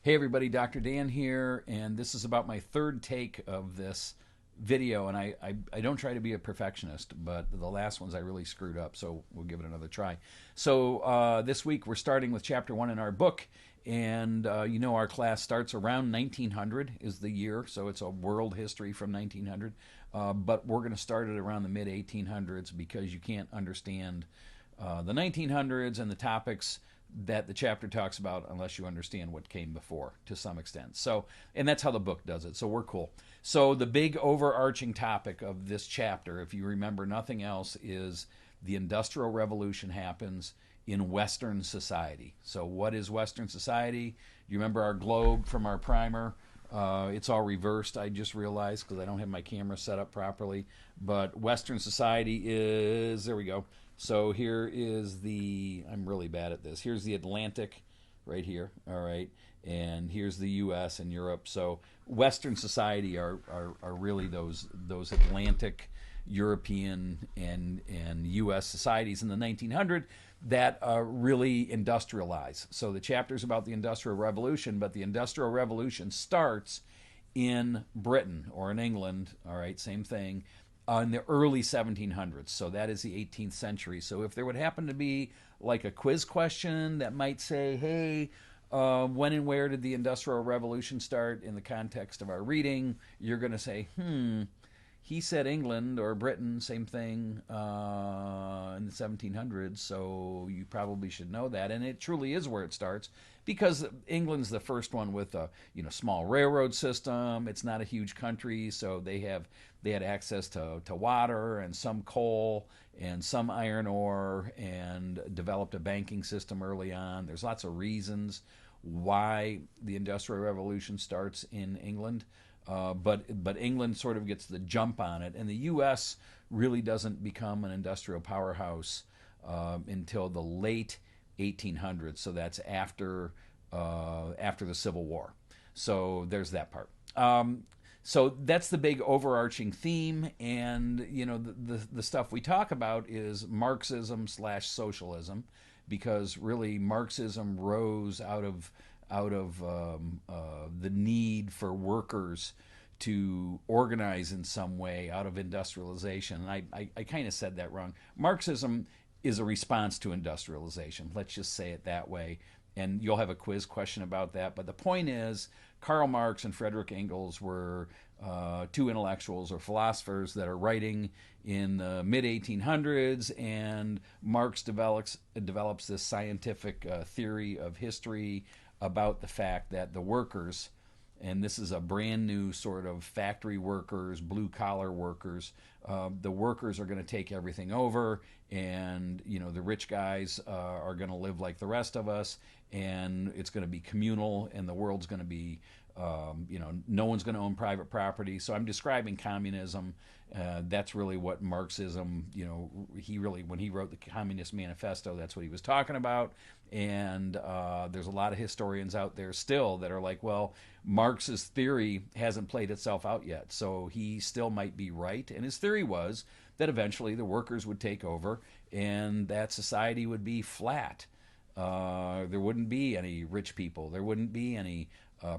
Hey everybody, Dr. Dan here, and this is about my third take of this video. And I don't try to be a perfectionist, but the last ones I really screwed up, so we'll give it another try. So this week we're starting with chapter 1 in our book, and our class starts around 1900 is the year, so it's a world history from 1900. But we're going to start it around the mid 1800s because you can't understand the 1900s and the topics that the chapter talks about unless you understand what came before to some extent. So, and that's how the book does it. So we're cool. So the big overarching topic of this chapter, if you remember nothing else, is the Industrial Revolution happens in Western society. So what is Western society? You remember our globe from our primer? It's all reversed, I just realized, because I don't have my camera set up properly. But Western society is, there we go. So here is I'm really bad at this. Here's the Atlantic right here, all right? And here's the U.S. and Europe. So Western society are really those Atlantic, European, and U.S. societies in the 1900s that really industrialize. So the chapter's about the Industrial Revolution, but the Industrial Revolution starts in Britain or in England, all right, same thing, in the early 1700s. So that is the 18th century. So if there would happen to be like a quiz question that might say, hey, when and where did the Industrial Revolution start in the context of our reading, you're going to say, he said England or Britain, same thing, in the 1700s, so you probably should know that. And it truly is where it starts because England's the first one with a small railroad system. It's not a huge country, so they had access to water and some coal and some iron ore and developed a banking system early on. There's lots of reasons why the Industrial Revolution starts in England. But England sort of gets the jump on it, and the U.S. really doesn't become an industrial powerhouse until the late 1800s. So that's after the Civil War. So there's that part. So that's the big overarching theme, and the stuff we talk about is Marxism / socialism, because really Marxism rose out of the need for workers to organize in some way out of industrialization. And I kind of said that wrong. Marxism is a response to industrialization. Let's just say it that way. And you'll have a quiz question about that. But the point is, Karl Marx and Friedrich Engels were two intellectuals or philosophers that are writing in the mid-1800s, and Marx develops this scientific theory of history about the fact that the workers, and this is a brand new sort of factory workers, blue-collar workers, the workers are going to take everything over, and the rich guys are going to live like the rest of us, and it's going to be communal, and the world's going to be no one's going to own private property. So I'm describing communism. That's really what Marxism, he really, when he wrote the Communist Manifesto, that's what he was talking about. And there's a lot of historians out there still that are like, well, Marx's theory hasn't played itself out yet. So he still might be right. And his theory was that eventually the workers would take over and that society would be flat. There wouldn't be any rich people. There wouldn't be any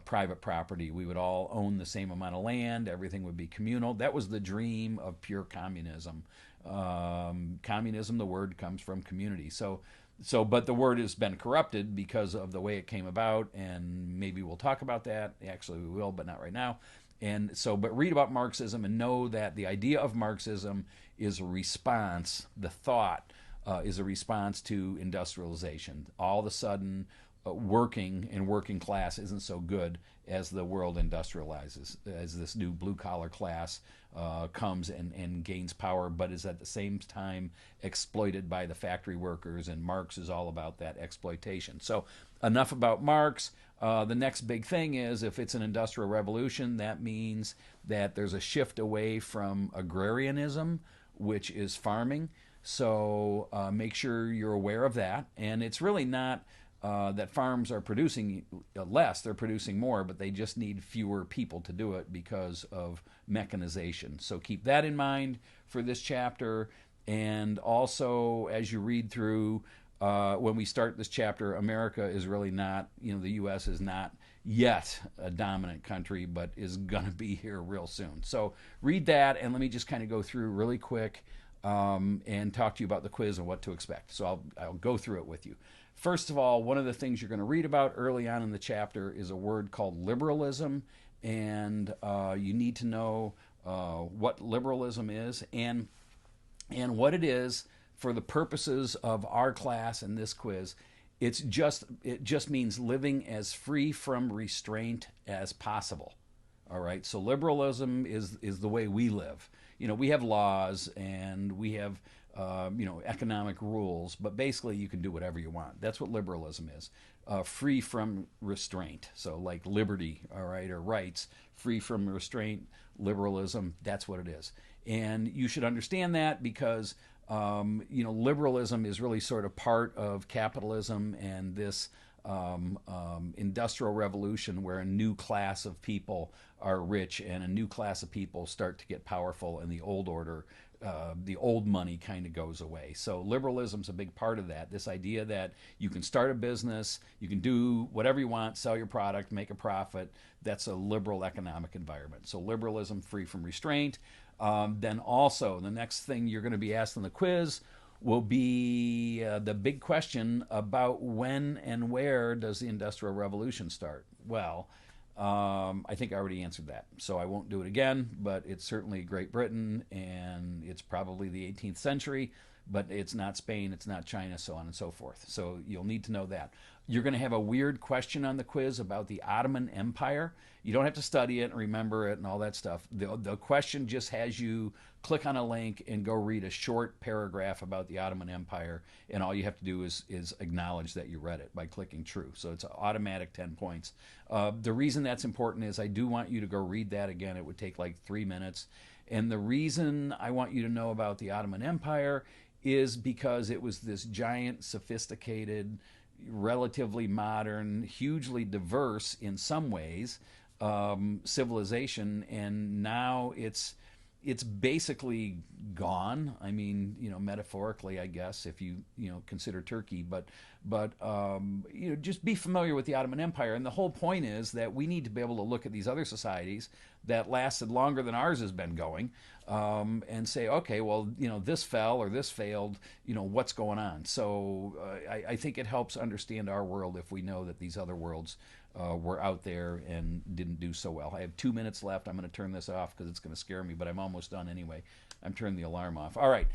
private property. We would all own the same amount of land. Everything would be communal. That was the dream of pure communism. Communism, the word comes from community. But the word has been corrupted because of the way it came about, and maybe we'll talk about that. Actually, we will, but not right now. And so, but read about Marxism and know that the idea of Marxism is a response, the thought is a response to industrialization. All of a sudden, working class isn't so good as the world industrializes, as this new blue-collar class comes and gains power, but is at the same time exploited by the factory workers, and Marx is all about that exploitation. So enough about Marx. The next big thing is, if it's an industrial revolution, that means that there's a shift away from agrarianism, which is farming. So make sure you're aware of that. And it's really not that farms are producing less, they're producing more, but they just need fewer people to do it because of mechanization. So keep that in mind for this chapter. And also, as you read through when we start this chapter, America is really not, the U.S. is not yet a dominant country, but is going to be here real soon. So read that, and let me just kind of go through really quick and talk to you about the quiz and what to expect. So I'll go through it with you. First of all, one of the things you're going to read about early on in the chapter is a word called liberalism, and you need to know what liberalism is and what it is for the purposes of our class and this quiz. It just means living as free from restraint as possible. All right. So liberalism is the way we live. We have laws and we have economic rules, but basically you can do whatever you want. That's what liberalism is. Free from restraint. So like liberty, all right, or rights, free from restraint, liberalism, that's what it is. And you should understand that because liberalism is really sort of part of capitalism and this industrial revolution where a new class of people are rich and a new class of people start to get powerful, and the old order, the old money kind of goes away. So liberalism's a big part of that. This idea that you can start a business, you can do whatever you want, sell your product, make a profit. That's a liberal economic environment. So liberalism, free from restraint. Then also the next thing you're going to be asked in the quiz will be the big question about when and where does the Industrial Revolution start? Well, I think I already answered that, so I won't do it again, but it's certainly Great Britain, and it's probably the 18th century, but it's not Spain, it's not China, so on and so forth. So you'll need to know that. You're going to have a weird question on the quiz about the Ottoman Empire. You don't have to study it and remember it and all that stuff. The question just has you click on a link and go read a short paragraph about the Ottoman Empire, and all you have to do is acknowledge that you read it by clicking true. So it's an automatic 10 points. The reason that's important is I do want you to go read that again. It would take like 3 minutes. And the reason I want you to know about the Ottoman Empire is because it was this giant, sophisticated, relatively modern, hugely diverse in some ways civilization, and now it's basically gone. I mean, metaphorically, I guess, if you consider Turkey, but just be familiar with the Ottoman Empire. And the whole point is that we need to be able to look at these other societies that lasted longer than ours has been going, and say, okay, well, this fell or this failed, what's going on? So I think it helps understand our world if we know that these other worlds were out there and didn't do so well. I have 2 minutes left. I'm going to turn this off because it's going to scare me, but I'm almost done anyway. I'm turning the alarm off. All right.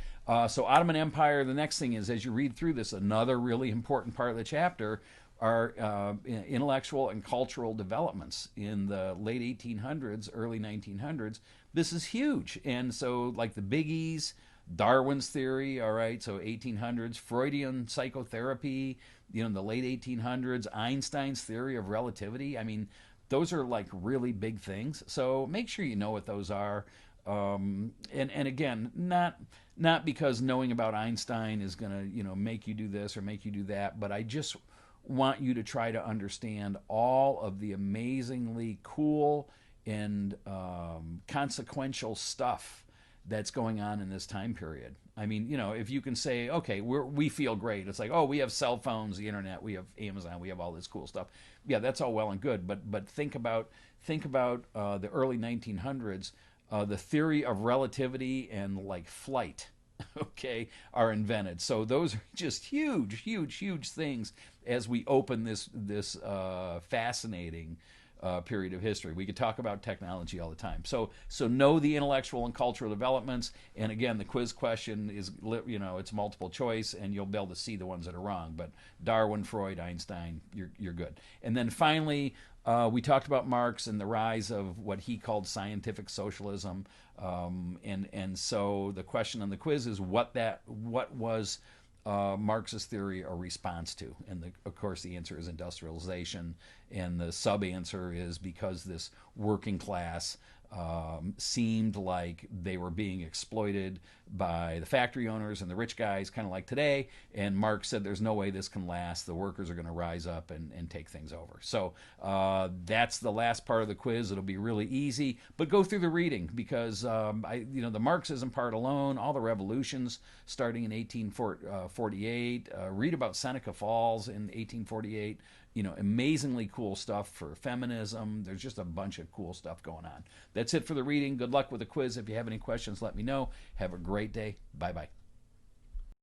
So Ottoman Empire, the next thing is, as you read through this, another really important part of the chapter are intellectual and cultural developments in the late 1800s, early 1900s. This is huge. And so like the biggies, Darwin's theory, all right, so 1800s, Freudian psychotherapy, in the late 1800s, Einstein's theory of relativity. I mean, those are like really big things. So make sure you know what those are. And again, not because knowing about Einstein is going to, make you do this or make you do that, but I just want you to try to understand all of the amazingly cool and consequential stuff that's going on in this time period. I mean, if you can say, okay, we feel great. It's like, oh, we have cell phones, the internet, we have Amazon, we have all this cool stuff. Yeah, that's all well and good. But think about the early 1900s. The theory of relativity and like flight, okay, are invented. So those are just huge, huge, huge things as we open this fascinating period of history. We could talk about technology all the time. So know the intellectual and cultural developments. And again, the quiz question is, it's multiple choice, and you'll be able to see the ones that are wrong. But Darwin, Freud, Einstein, you're good. And then finally, we talked about Marx and the rise of what he called scientific socialism. And so the question on the quiz is what was Marx's theory a response to? And of course the answer is industrialization, and the sub answer is because this working class seemed like they were being exploited by the factory owners and the rich guys, kind of like today. And Marx said there's no way this can last. The workers are going to rise up and take things over. So that's the last part of the quiz. It'll be really easy, but go through the reading, because the Marxism part alone, all the revolutions starting in 1848, read about Seneca Falls in 1848. Amazingly cool stuff for feminism. There's just a bunch of cool stuff going on. That's it for the reading. Good luck with the quiz. If you have any questions, let me know. Have a great day. Bye-bye.